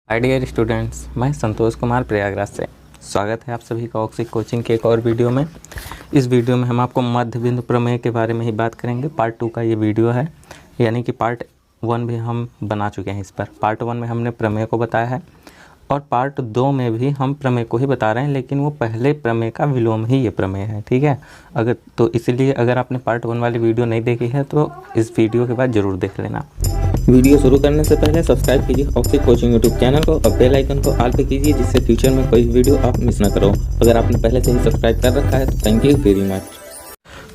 Hi dear students, मैं संतोष कुमार प्रयागराज से स्वागत है आप सभी का ऑक्सिक कोचिंग के एक और वीडियो में। इस वीडियो में हम आपको मध्य बिंदु प्रमेय के बारे में ही बात करेंगे। पार्ट 2 का ये वीडियो है, यानी कि पार्ट 1 भी हम बना चुके हैं। इस पर पार्ट 1 में हमने प्रमेय को बताया है और पार्ट 2 में भी हम प्रमेय को ही बता रहे हैं, लेकिन वो पहले प्रमेय का विलोम ही ये प्रमेय है, ठीक है। इसलिए अगर आपने पार्ट 1 वाली वीडियो नहीं देखी है तो इस वीडियो के बाद ज़रूर देख लेना। वीडियो शुरू करने से पहले सब्सक्राइब कीजिए ऑक्सिक कोचिंग यूट्यूब चैनल को और बेल आइकन को ऑल पे कीजिए, जिससे फ्यूचर में कोई वीडियो आप मिस ना करो। अगर आपने पहले से ही सब्सक्राइब कर रखा है तो थैंक यू वेरी मच।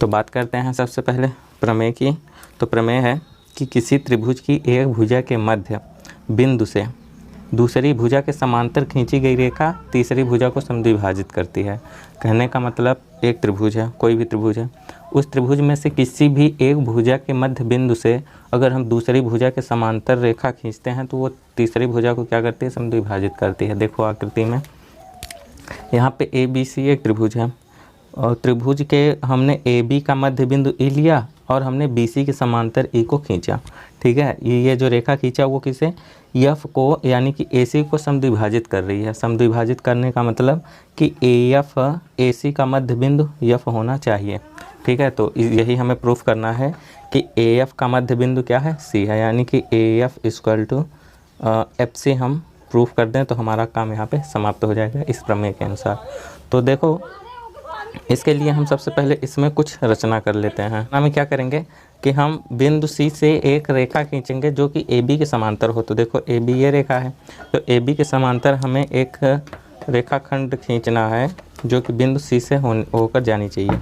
तो बात करते हैं सबसे पहले प्रमेय की। तो प्रमेय है कि किसी त्रिभुज की एक भुजा के मध्य बिंदु से दूसरी भुजा के समांतर खींची गई रेखा तीसरी भुजा को समद्विभाजित करती है। कहने का मतलब एक त्रिभुज है, कोई भी त्रिभुज है, उस त्रिभुज में से किसी भी एक भुजा के मध्य बिंदु से अगर हम दूसरी भुजा के समांतर रेखा खींचते हैं तो वो तीसरी भुजा को क्या करती है, समद्विभाजित करती है। देखो आकृति में यहाँ पे ए बी सी एक त्रिभुज है और त्रिभुज के हमने ए बी का मध्य बिंदु ई लिया और हमने बी सी के समांतर ई को खींचा, ठीक है। ये जो रेखा खींचा वो किसे, एफ को, यानी कि ए सी को समद्विभाजित कर रही है। समद्विभाजित करने का मतलब कि एफ ए सी का मध्य बिंदु एफ होना चाहिए, ठीक है। तो यही हमें प्रूफ करना है कि ए एफ का मध्य बिंदु क्या है, सी है, यानी कि A F equal to F C हम प्रूफ कर दें तो हमारा काम यहाँ पे समाप्त हो जाएगा इस प्रमेय के अनुसार। तो देखो, इसके लिए हम सबसे पहले इसमें कुछ रचना कर लेते हैं। हम क्या करेंगे कि हम बिंदु सी से एक रेखा खींचेंगे जो कि ए बी के समांतर हो। तो देखो ए बी ये रेखा है, तो ए बी के समांतर हमें एक रेखाखंड खींचना है जो कि बिंदु सी से होकर जानी चाहिए।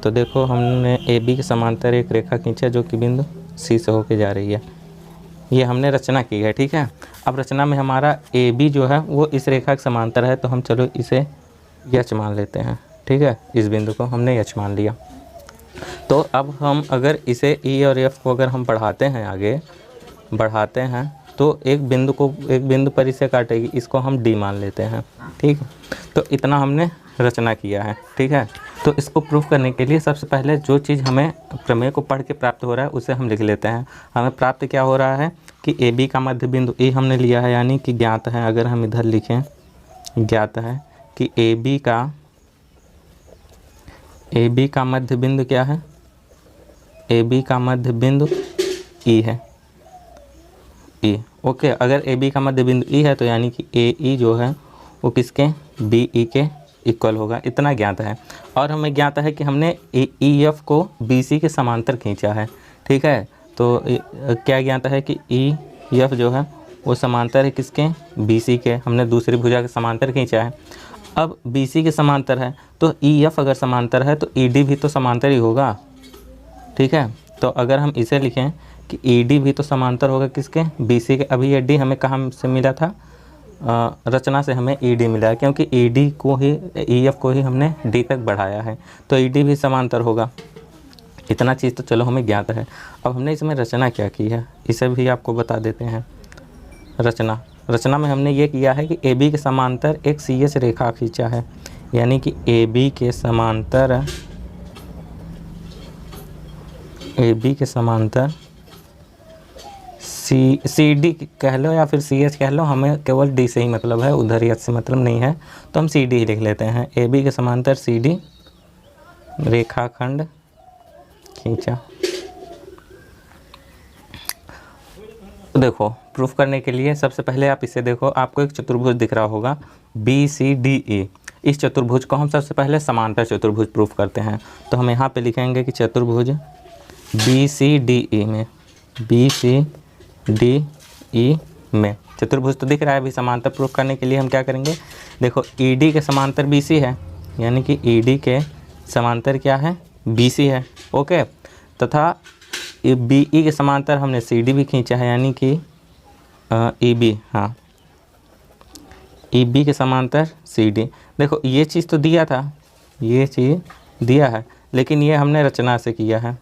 तो देखो हमने ए बी के समांतर एक रेखा खींचा जो कि बिंदु सी से होकर जा रही है। ये हमने रचना की है, ठीक है। अब रचना में हमारा ए बी जो है वो इस रेखा के समांतर है, तो हम चलो इसे एच मान लेते हैं, ठीक है। इस बिंदु को हमने एच मान लिया। तो अब हम अगर इसे ई और एफ को अगर हम बढ़ाते हैं, आगे बढ़ाते हैं तो एक बिंदु पर इसे काटेगी, इसको हम डी मान लेते हैं, ठीक है। तो इतना हमने रचना किया है, ठीक है। तो इसको प्रूफ करने के लिए सबसे पहले जो चीज़ हमें प्रमेय को पढ़ के प्राप्त हो रहा है उसे हम लिख लेते हैं। हमें प्राप्त क्या हो रहा है कि ए बी का मध्य बिंदु ए हमने लिया है, यानी कि ज्ञात है। अगर हम इधर लिखें, ज्ञात है कि ए बी का मध्य बिंदु क्या है, ए बी का मध्य बिंदु ई है, ई, ओके। अगर ए बी का मध्य बिंदु ई है तो यानी कि ए ई जो है वो किसके, बी ई के इक्वल होगा। इतना ज्ञात है। और हमें ज्ञात है कि हमने ई एफ को बी सी के समांतर खींचा है, ठीक है। तो क्या ज्ञात है कि ई एफ जो है वो समांतर है किसके, बी सी के। हमने दूसरी भुजा के समांतर खींचा है। अब बी सी के समांतर है तो ई एफ अगर समांतर है तो ई डी भी तो समांतर ही होगा, ठीक है। तो अगर हम इसे लिखें कि ई डी भी तो समांतर होगा किसके, बी सी के। अभी ये डी हमें कहाँ से मिला था, रचना से हमें ई डी मिला है, क्योंकि ई डी को ही, ई एफ को ही हमने डी तक बढ़ाया है, तो ई डी भी समांतर होगा। इतना चीज़ तो चलो हमें ज्ञात है। अब हमने इसमें रचना क्या की है इसे भी आपको बता देते हैं। रचना में हमने ये किया है कि ए बी के समांतर एक सी एच रेखा खींचा है, यानी कि ए बी के समांतर सी डी कह लो या फिर सी एच कह लो, हमें केवल डी से ही मतलब है, उधर एच से मतलब नहीं है, तो हम सी डी ही लिख लेते हैं। ए बी के समांतर सी डी रेखाखंड खींचा। देखो प्रूफ करने के लिए सबसे पहले आप इसे देखो, आपको एक चतुर्भुज दिख रहा होगा बी सी डी ई। इस चतुर्भुज को हम सबसे पहले समांतर चतुर्भुज प्रूफ करते हैं। तो हम यहाँ पे लिखेंगे कि चतुर्भुज बी सी डी ई में, बी सी डी ई में चतुर्भुज तो दिख रहा है। अभी समांतर प्रूफ करने के लिए हम क्या करेंगे, देखो ई डी के समांतर बी सी है, यानी कि ई डी के समांतर क्या है, बी सी है, ओके। तथा बी ई के समांतर हमने सी डी भी खींचा है, यानी कि ई बी, हाँ, ई बी के समांतर सी डी। देखो ये चीज़ तो दिया था, ये चीज़ दिया है, लेकिन ये हमने रचना से किया है।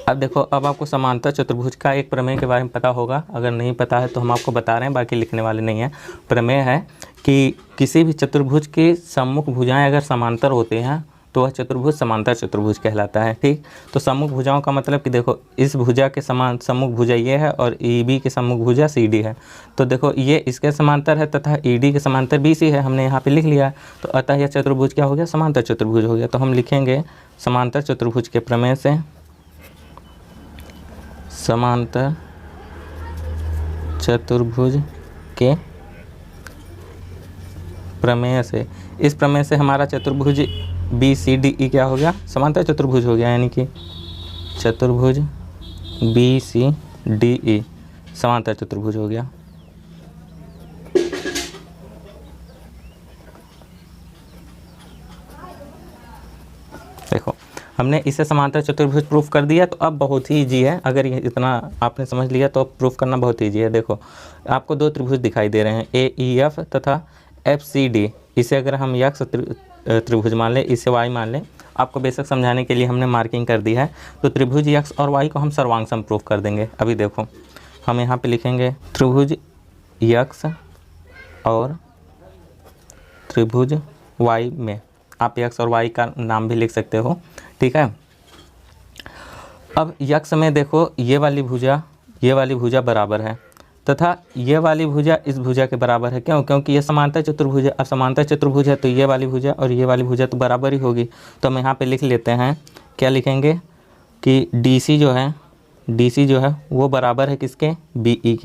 अब देखो, अब आपको समांतर चतुर्भुज का एक प्रमेय के बारे में पता होगा। अगर नहीं पता है तो हम आपको बता रहे हैं, बाकी लिखने वाले नहीं हैं। प्रमेय है कि किसी भी चतुर्भुज के सम्मुख भुजाएं अगर समांतर होते हैं तो वह चतुर्भुज समांतर चतुर्भुज कहलाता है। ठीक, तो सम्मुख भुजाओं का मतलब कि देखो इस भुजा के समान सम्मुख भुजा ये है और EB के सम्मुख भुजा CD है। तो देखो ये इसके समांतर है तथा ED के समांतर BC है, हमने यहाँ पे लिख लिया। तो अतः यह चतुर्भुज क्या हो गया, समांतर चतुर्भुज हो गया। तो हम लिखेंगे समांतर चतुर्भुज के प्रमेय से, समांतर चतुर्भुज के प्रमेय से, इस प्रमेय से हमारा चतुर्भुज BCDE क्या हो गया, समांतर चतुर्भुज हो गया, यानी कि चतुर्भुज BCDE समांतर चतुर्भुज हो गया। देखो हमने इसे समांतर चतुर्भुज प्रूफ कर दिया। तो अब बहुत ही ईजी है, अगर ये इतना आपने समझ लिया तो अब प्रूफ करना बहुत ईजी है। देखो आपको दो त्रिभुज दिखाई दे रहे हैं AEF तथा FCD। इसे अगर हम यक्ष त्रिभुज मान लें, इसे Y मान लें, आपको बेशक समझाने के लिए हमने मार्किंग कर दी है। तो त्रिभुज यक्ष और Y को हम सर्वांगसम प्रूफ कर देंगे। अभी देखो हम यहाँ पे लिखेंगे त्रिभुज यक्ष और त्रिभुज Y में, आप यक्ष और Y का नाम भी लिख सकते हो। ठीक है, अब यक्ष में देखो ये वाली भुजा बराबर है तथा ये वाली भुजा इस भुजा के बराबर है। क्यों? क्योंकि ये समांतर चतुर्भुज है। अब समांतर चतुर्भुज है तो ये वाली भुजा और ये वाली भुजा तो बराबर ही होगी। तो हम यहाँ पे लिख लेते हैं, क्या लिखेंगे कि DC जो है वो बराबर है किसके, BE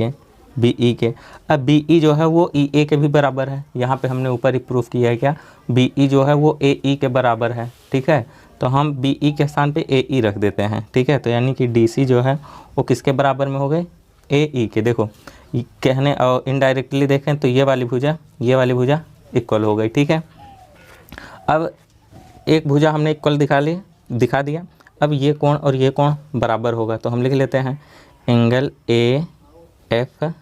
के। अब BE जो है वो EA के भी बराबर है। यहाँ पे हमने ऊपर ही प्रूफ किया है क्या, BE जो है वो AE के बराबर है। ठीक है, तो हम BE के स्थान पे AE रख देते हैं। ठीक है, तो यानी कि DC जो है वो किसके बराबर में हो गए, AE के। देखो कहने और इनडायरेक्टली देखें तो ये वाली भुजा इक्वल हो गई। ठीक है, अब एक भुजा हमने इक्वल दिखा दिया। अब ये कोण और ये कोण बराबर होगा, तो हम लिख लेते हैं एंगल AFE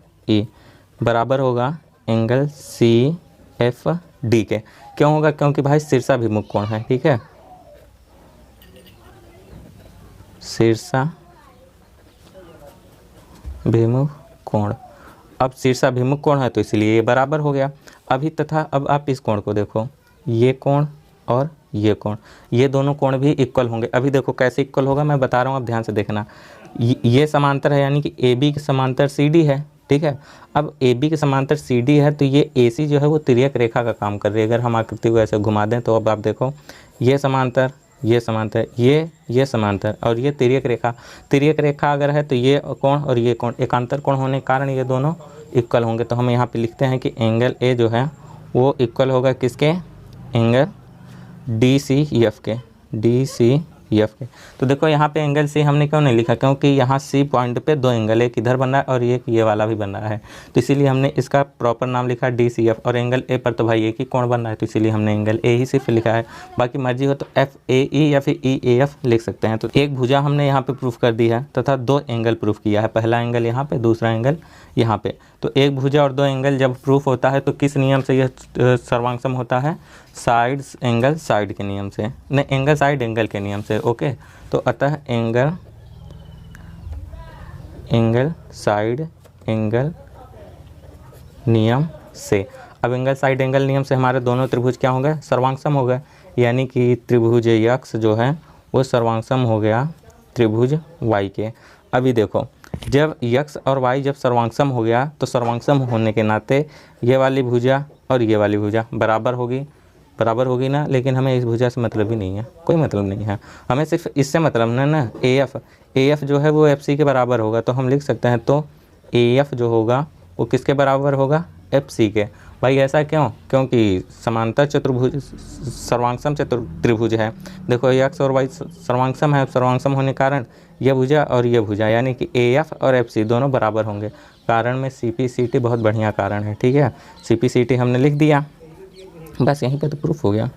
बराबर होगा एंगल CFD के। क्यों होगा, क्योंकि भाई शीर्षाभिमुख कोण है। ठीक है, शीर्षाभिमुख कोण, अब शीर्षाभिमुख कोण है तो इसलिए ये बराबर हो गया। अभी तथा अब आप इस कोण को देखो, ये कोण और ये कोण, ये दोनों कोण भी इक्वल होंगे। अभी देखो कैसे इक्वल होगा मैं बता रहा हूँ, अब ध्यान से देखना। ये समांतर है यानी कि AB के समांतर CD है। ठीक है, अब AB के समांतर CD है तो ये AC जो है वो तिर्यक रेखा का काम कर रही है। अगर हम आकृति को ऐसे घुमा दें तो अब आप देखो ये समांतर, ये समांतर और ये तिर्यक रेखा अगर है तो ये कोण और ये कोण एकांतर कोण होने के कारण ये दोनों इक्वल होंगे। तो हम यहाँ पे लिखते हैं कि एंगल A जो है वो इक्वल होगा किसके, एंगल DCF के। तो देखो यहाँ पे एंगल C हमने क्यों नहीं लिखा, क्योंकि यहाँ C पॉइंट पे दो एंगल, एक इधर बन रहा है और एक ये वाला भी बन रहा है। तो इसीलिए हमने इसका प्रॉपर नाम लिखा DCF। और एंगल A पर तो भाई एक ही कोण बन रहा है तो इसीलिए हमने एंगल A ही सिर्फ लिखा है। बाकी मर्जी हो तो FAE या फिर EAF लिख सकते हैं। तो एक भुजा हमने यहाँ पे प्रूफ कर दी है तथा दो एंगल प्रूफ किया है, पहला एंगल यहाँ पे, दूसरा एंगल यहाँ पे। तो एक भुजा और दो एंगल जब प्रूफ होता है तो किस नियम से यह सर्वांगसम होता है, साइड एंगल साइड के नियम से, नहीं एंगल साइड एंगल के नियम से। ओके, तो अतः एंगल साइड एंगल नियम से। अब एंगल साइड एंगल नियम से हमारे दोनों त्रिभुज क्या हो गए, सर्वांगसम हो गए। यानी कि त्रिभुज यक्ष जो है वो सर्वांगसम हो गया त्रिभुज Y के। अभी देखो जब यक्ष और Y जब सर्वांगसम हो गया तो सर्वांगसम होने के नाते ये वाली भुजा और ये वाली भुजा बराबर होगी ना। लेकिन हमें इस भुजा से मतलब ही नहीं है, कोई मतलब नहीं है, हमें सिर्फ इससे मतलब ना AF जो है वो FC के बराबर होगा। तो हम लिख सकते हैं तो AF जो होगा वो किसके बराबर होगा, FC के। भाई ऐसा क्यों, क्योंकि समांतर चतुर्भुज सर्वांगसम त्रिभुज है। देखो यक्ष और Y सर्वांगसम है, सर्वांगसम होने के कारण यह भुजा और यह भुजा यानी कि AF और FC दोनों बराबर होंगे। कारण में CPCT बहुत बढ़िया कारण है। ठीक है, CPCT हमने लिख दिया, बस यहीं पे तो प्रूफ हो गया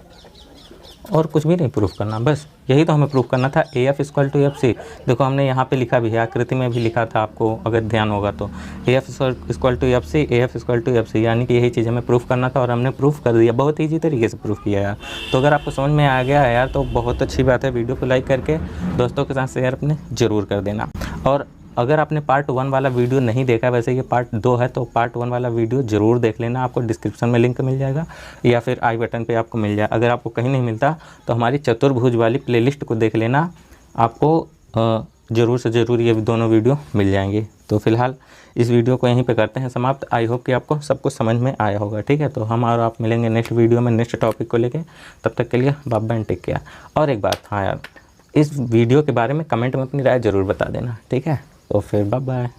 और कुछ भी नहीं प्रूफ करना, बस यही तो हमें प्रूफ करना था। AF equal to FC। देखो हमने यहाँ पे लिखा भी है, आकृति में भी लिखा था, आपको अगर ध्यान होगा तो AF equal to FC, AF equal to FC, यानी कि यही चीज़ हमें प्रूफ करना था और हमने प्रूफ कर दिया। बहुत ईजी तरीके से प्रूफ किया यार। तो अगर आपको समझ में आ गया यार तो बहुत अच्छी बात है। वीडियो को लाइक करके दोस्तों के साथ शेयर अपने ज़रूर कर देना। और अगर आपने पार्ट 1 वाला वीडियो नहीं देखा, वैसे ये पार्ट 2 है, तो पार्ट 1 वाला वीडियो ज़रूर देख लेना, आपको डिस्क्रिप्शन में लिंक मिल जाएगा या फिर आई बटन पे आपको मिल जाए। अगर आपको कहीं नहीं मिलता तो हमारी चतुर्भुज वाली प्लेलिस्ट को देख लेना, आपको ज़रूर से ज़रूर ये दोनों वीडियो मिल जाएंगे। तो फिलहाल इस वीडियो को यहीं पे करते हैं समाप्त। आई होप कि आपको सब कुछ समझ में आया होगा। ठीक है, तो हम और आप मिलेंगे नेक्स्ट वीडियो में नेक्स्ट टॉपिक को लेके। तब तक के लिए बाय बाय, टेक केयर। और एक बात, हाँ यार, इस वीडियो के बारे में कमेंट में अपनी राय ज़रूर बता देना। ठीक है, तो फिर बाय बाय।